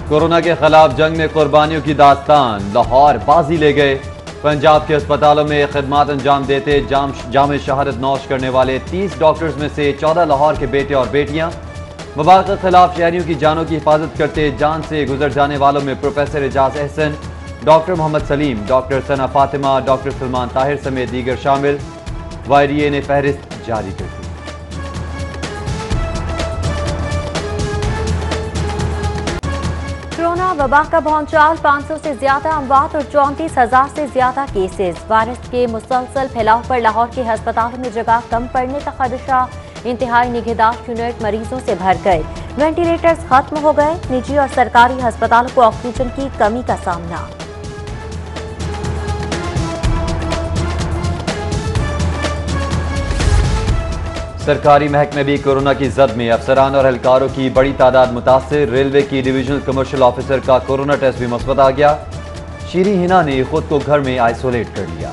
Corona के खिलाफ जंग में कुर्बानियों की दास्तान, लाहौर बाजी ले गए। पंजाब के अस्पतालों में खिदमत अंजाम देते जाम शहादत नौश करने वाले 30 डॉक्टर्स में से 14 लाहौर के बेटे और बेटियां। वबा के खिलाफ शहरियों की जानों की हिफाजत करते जान से गुजर जाने वालों में professor Ejaz Ahsan, doctor Mohammad Salim, doctor Sana Fatima, doctor Salman Tahir समेत दीगर शामिल। YDA ने फहरिस्त जारी कर दी। कोरोना वबा का भौचाल, 500 से ज्यादा अमवात और 34,000 से ज्यादा केसेस। वायरस के मुसलसल फैलाव पर लाहौर के अस्पतालों में जगह कम पड़ने का खदशा। इंतहाई निगहदाश्त यूनिट मरीजों से भर गए, वेंटिलेटर्स खत्म हो गए। निजी और सरकारी अस्पतालों को ऑक्सीजन की कमी का सामना। सरकारी महकमे भी कोरोना की जद में, अफसरान और एहलकारों की बड़ी तादाद मुतासिर। रेलवे की डिवीजनल कमर्शियल ऑफिसर का कोरोना टेस्ट भी मुस्बत आ गया। शीरी हिना ने खुद को घर में आइसोलेट कर लिया।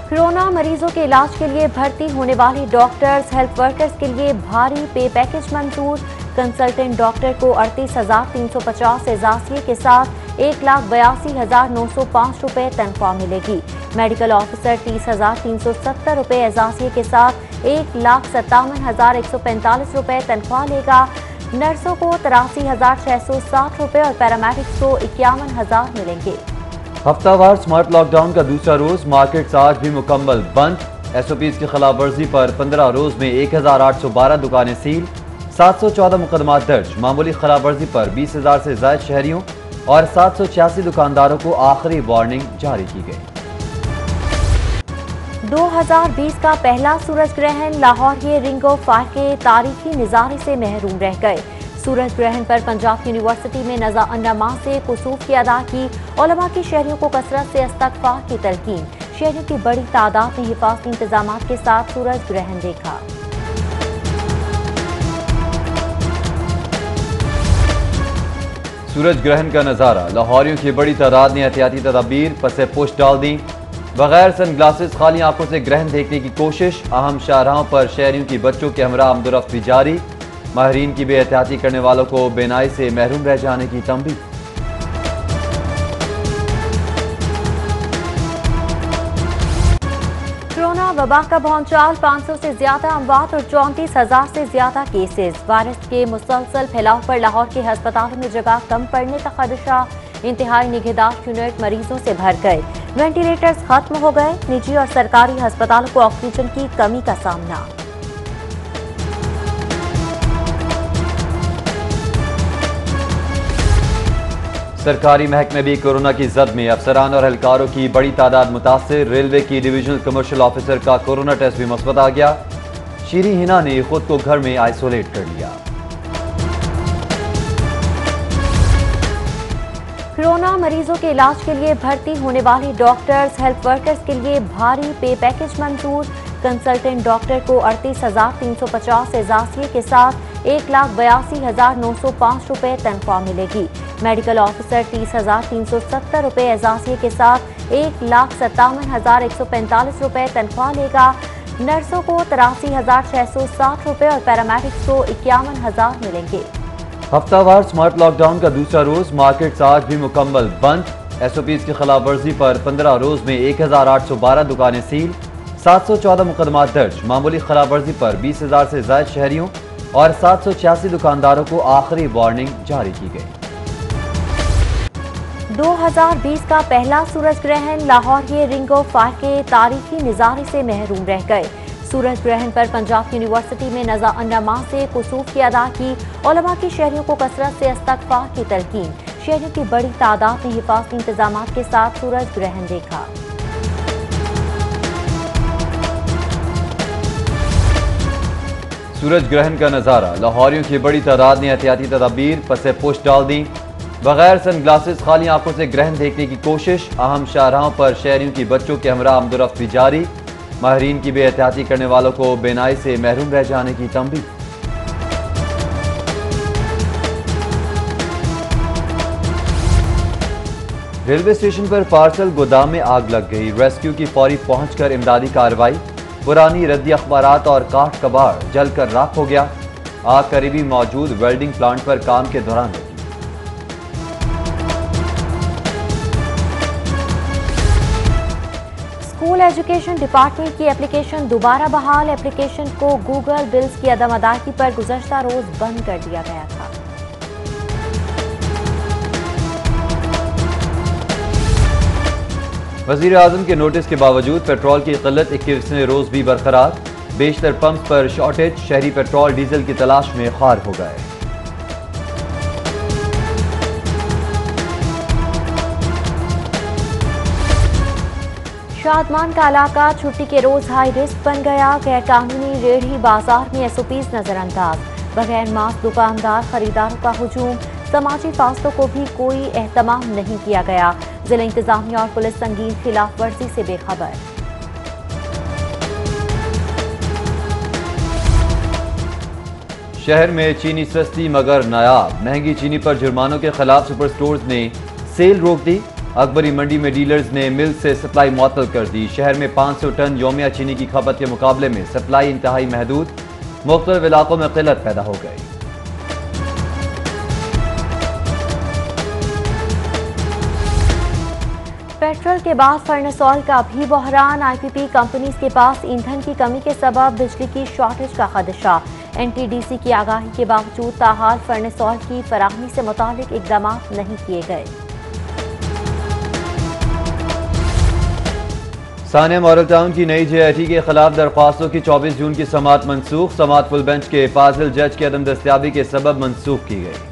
कोरोना मरीजों के इलाज के लिए भर्ती होने वाले डॉक्टर्स, हेल्थ वर्कर्स के लिए भारी पे पैकेज मंजूर। कंसल्टेंट डॉक्टर को 38,350 एजाजिये के साथ 1,82,905 रुपए तनख्वाह मिलेगी। मेडिकल ऑफिसर 30,370 रुपए एजाजिये के साथ 1,57,145 रुपए तनख्वाह लेगा। नर्सों को 83,660 रुपए और पैरामेडिक्स को 51,000 मिलेंगे। हफ्तावार स्मार्ट लॉकडाउन का दूसरा रोज, मार्केट्स आज भी मुकम्मल बंद। SOPs की खिलाफ वर्जी पर 15 रोज में 1,812 दुकानें सील, 714 मुकदमात दर्ज। मामूली खिलाफ वर्जी पर 20,000 से ज्यादा शहरियों और 786 दुकानदारों को आखिरी वार्निंग जारी की गई। 2020 का पहला सूरज ग्रहण, लाहौर के रिंग ऑफ फायर के तारीखी नज़ारे से महरूम रह गए। सूरज ग्रहण पर पंजाब यूनिवर्सिटी में नमाज से कुसूफ की अदा की। उलमा की शहरियों को कसरत से इस्तगफार की तलकीन। शहरियों की बड़ी तादाद में हिफाजती इंतजाम के साथ सूरज ग्रहण देखा। सूरज ग्रहण का नजारा, लाहौरियों की बड़ी तादाद ने एहतियाती तदाबीर पसे पुश डाल दी। बगैर सन ग्लासेस खाली आंखों से ग्रहण देखने की कोशिश। अहम शाहराहों पर शहरियों की बच्चों के हमरा आमदोरफ्त भी जारी। माहिरीन की बेहतियाती करने वालों को बेनाई से महरूम रह जाने की तंबीह। कोरोना वबा का भौचाल, 500 से ज्यादा अमवात और 34,000 से ज्यादा केसेस। वायरस के मुसलसल फैलाव पर लाहौर के अस्पतालों में जगह कम पड़ने का खदशा। इंतहाई निगहदाश्त यूनिट मरीजों से भर गए, वेंटिलेटर्स खत्म हो गए। निजी और सरकारी अस्पतालों को ऑक्सीजन की कमी का सामना। सरकारी महकमे भी कोरोना की जद में, अफसरान और एहलकारों की बड़ी तादाद मुतासिर। रेलवे की डिवीजनल कमर्शियल ऑफिसर का कोरोना टेस्ट भी मुस्बत आ गया। शीरी हिना ने खुद को घर में आइसोलेट कर लिया। कोरोना मरीजों के इलाज के लिए भर्ती होने वाले डॉक्टर्स, हेल्थ वर्कर्स के लिए भारी पे पैकेज मंजूर। कंसल्टेंट डॉक्टर को 38,350 एजाजिये के साथ 1,82,905 रुपए तनख्वाह मिलेगी। मेडिकल ऑफिसर 30,370 रुपए एजाजिये के साथ 1,57,145 रुपए तनख्वाह लेगा। नर्सों को 83,660 रुपए और पैरामेडिक्स को 51,000 मिलेंगे। हफ्तावार स्मार्ट लॉकडाउन का दूसरा रोज, मार्केट्स आज भी मुकम्मल बंद। SOPs की खिलाफ वर्जी पर 15 रोज में 1,812 दुकानें सील, 714 मुकदमात दर्ज। मामूली खिलाफ वर्जी पर 20,000 से ज्यादा शहरियों और 786 दुकानदारों को आखिरी वार्निंग जारी की गई। 2020 का पहला सूरज ग्रहण, लाहौर के रिंग ऑफ फायर के तारीखी नज़ारे से महरूम रह गए। सूरज ग्रहण पर पंजाब यूनिवर्सिटी में नमाज से कुसूफ की अदा की। उलमा की शहरियों को कसरत से इस्तगफार की तलकीन। शहरियों की बड़ी तादाद में हिफाजती इंतजाम के साथ सूरज ग्रहण देखा। सूरज ग्रहण का नजारा, लाहौरियों की बड़ी तादाद ने एहतियाती तदाबीर पसे पुश डाल दी। बगैर सन ग्लासेस खाली आंखों से ग्रहण देखने की कोशिश। अहम शाहराहों पर शहरियों की बच्चों के हमरा आमदोरफ्त भी जारी। माहिरीन की बेहतियाती करने वालों को बेनाई से महरूम रह जाने की तंबीह। रेलवे स्टेशन पर पार्सल गोदाम में आग लग गई। रेस्क्यू की फौरी पहुंचकर इमदादी कार्रवाई। पुरानी रद्दी अखबारात और काठ कबाड़ जलकर राख हो गया। आग करीबी मौजूद वेल्डिंग प्लांट पर काम के दौरान लगी। स्कूल एजुकेशन डिपार्टमेंट की एप्लीकेशन दोबारा बहाल। एप्लीकेशन को गूगल बिल्स की अदम अदायगी पर गुज़श्ता रोज बंद कर दिया गया था। वज़ीर आज़म के नोटिस के बावजूद पेट्रोल की किल्लत 21वें रोज भी बरकरार। बेशतर पंप पर शॉर्टेज। शहरी पेट्रोल डीजल की तलाश में खार हो गए। शादमान का इलाका छुट्टी के रोज हाई रिस्क बन गया। गैर कानूनी रेहड़ी बाजार में SOPs नजरअंदाज। बगैर मास्क दुकानदार खरीदारों का हुजूम। समाजी फासलों को भी कोई एहतमाम नहीं किया गया। जिला इंतजामिया और पुलिस संगीन खिलाफ वर्जी से बेखबर। शहर में चीनी सस्ती मगर नायाब। महंगी चीनी पर जुर्मानों के खिलाफ सुपर स्टोर्स ने सेल रोक दी। अकबरी मंडी में डीलर्स ने मिल से सप्लाई मुअत्तल कर दी। शहर में 500 टन योमिया चीनी की खपत के मुकाबले में सप्लाई इंतहाई महदूद। मुख्तलिफ इलाकों में किल्लत पैदा हो गई। पेट्रोल के बाद फर्नेसॉल का भी बहरान। IPP कंपनीज के पास ईंधन की कमी के सबब बिजली की शॉर्टेज का खदशा। NTDC की आगाही के बावजूद ताहाल फर्नेसॉल की फराहमी से मुतालिक इकदाम नहीं किए गए। सानिया मॉडल टाउन की नई JIT के खिलाफ दरख्वास्तों की 24 जून की समाअत मनसूख। समाअत फुल बेंच के फाजिल जज की अदम दस्तियाबी के सबब मनसूख की गई।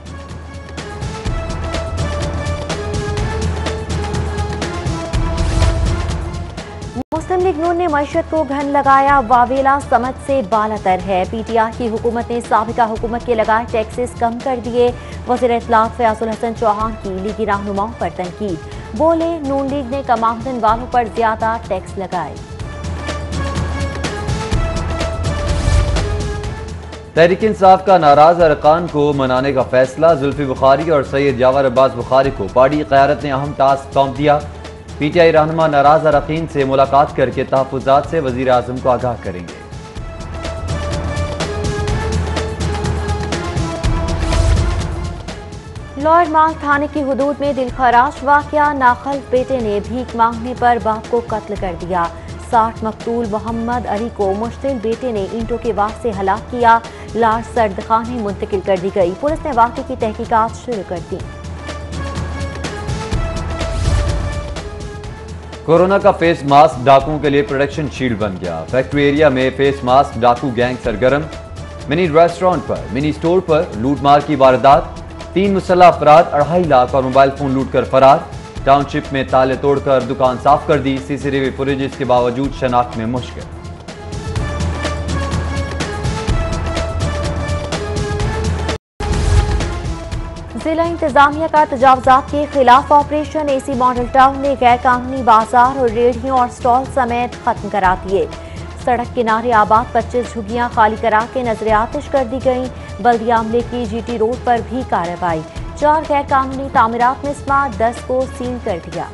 मुस्लिम लीग नून ने मईशत को घन लगाया। वावेला समझ से बालातर है। PTI की हुकूमत ने साबिका हुकूमत के लगाए टैक्सेस कम कर दिए। वज़ीर इत्तलात फयाजुल हसन चौहान की लीगी रहनुमाओं पर तनकीद। बोले नून लीग ने कम आमदन वालों पर ज्यादा टैक्स लगाए। तहरीक इंसाफ का नाराज अरकान को मनाने का फैसला। जुल्फी बुखारी और सैयद जावर अब्बास बुखारी को पार्टी क़यादत ने अहम टास्क सौंप दिया। PTI रहनुमा नाराज अरकान से मुलाकात करके तहफ़्फ़ुज़ात से वज़ीर आज़म को आगाह करेंगे। लॉयर माल थाने की हुदूद में दिलखराश वाकया। नाखल्फ बेटे ने भीख मांगने पर बाप को कत्ल कर दिया। 60 मकतूल मोहम्मद अली को मुश्तिल बेटे ने ईंटों के वार से हलाक किया। लाश सर्दखाने मुंतकिल कर दी गई। पुलिस ने वाकये की तहकीकात शुरू कर दी। कोरोना का फेस मास्क डाकुओं के लिए प्रोटेक्शन शील्ड बन गया। फैक्ट्री एरिया में फेस मास्क डाकू गैंग सरगर्म। मिनी रेस्टोरेंट पर, मिनी स्टोर पर लूटमार की वारदात। 3 मुसल्लह अफराद 2.5 लाख और मोबाइल फोन लूट कर फरार। टाउनशिप में ताले तोड़कर दुकान साफ कर दी। CCTV फुटेज के बावजूद शनाख्त में मुश्किल। जिला इंतजामिया का तजावजात के खिलाफ ऑपरेशन। AC मॉडल टाउन ने गैर कानूनी बाजार और रेहड़ियों और स्टॉल समेत खत्म करा दिए। सड़क किनारे आबाद 25 झुग्गियां खाली करा के नजर आतिश कर दी गईं। बल्दिया अमले की GT रोड पर भी कार्रवाई। 4 गैर कानूनी तामीरात में स्मार्ट 10 को सील कर दिया।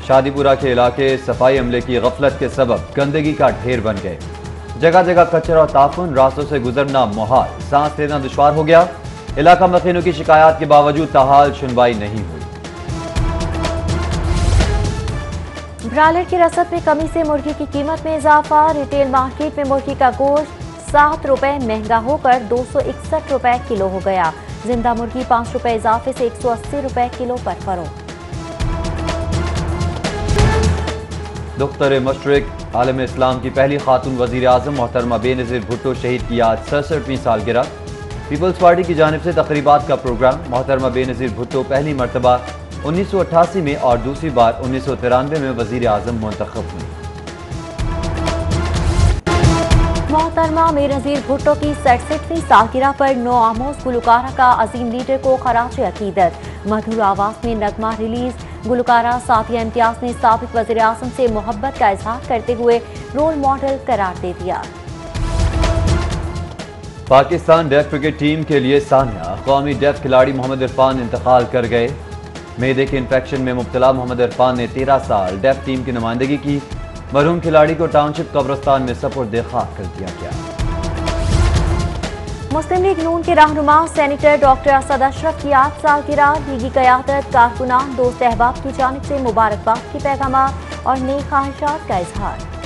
शादीपुरा के इलाके सफाई अमले की गफलत के सबब गंदगी का ढेर बन गए। जगह जगह कचरा और ताफुन। रास्तों से गुजरना मुहाल। सांस लेना दुश्वार हो गया। इलाका मकीनों की शिकायत के बावजूद ताहाल सुनवाई नहीं हुई। ब्रायलर की रसद में कमी से मुर्गी की कीमत में इजाफा। रिटेल मार्केट में मुर्गी का गोश्त 7 रुपए महंगा होकर 261 रुपए किलो हो गया। जिंदा मुर्गी 5 रुपए इजाफे से 180 रुपए किलो पर फरोख्त। दुख्तर मशरिक आलम इस्लाम की पहली खातून वज़ीर आज़म मोहतरमा बेनज़ीर भुट्टो शहीद की आज 67वीं सालगिरह। पीपल्स पार्टी की जानिब से तकरीबात का प्रोग्राम। मोहतरमा बेनज़ीर भुट्टो पहली मरतबा 1988 में और दूसरी बार 1993 में वज़ीर आज़म मुंतखब हुई। मोहतरमा बेनज़ीर भुट्टो की 67वीं सालगिरह पर नो आमोज गुलकारा का अजीम लीडर को खराज अकीदत। मधुर आवाज में नगमा रिलीज। गुलकारा साथिया इम्तियाज ने साबिक वज़ीर आज़म से मोहब्बत का इजहार करते हुए रोल मॉडल करार दे दिया। पाकिस्तान डेफ क्रिकेट टीम के लिए सानिया कौमी डेफ खिलाड़ी मोहम्मद इरफान इंतकाल कर गए। मैदे के इन्फेक्शन में मुब्तला मोहम्मद इरफान ने 13 साल डेफ टीम की नुमाइंदगी की। मरहूम खिलाड़ी को टाउनशिप कब्रिस्तान में सपुर्द खाक कर दिया गया। मुस्लिम लीग नून के रहनुमा सेनेटर डॉक्टर असद अशरफ की 8 सालगिरह, लीगी क़यादत, कारकुनान, दोस्त अहबाब की जानिब से मुबारकबाद की पैगाम और नेक ख्वाहिशात का इजहार।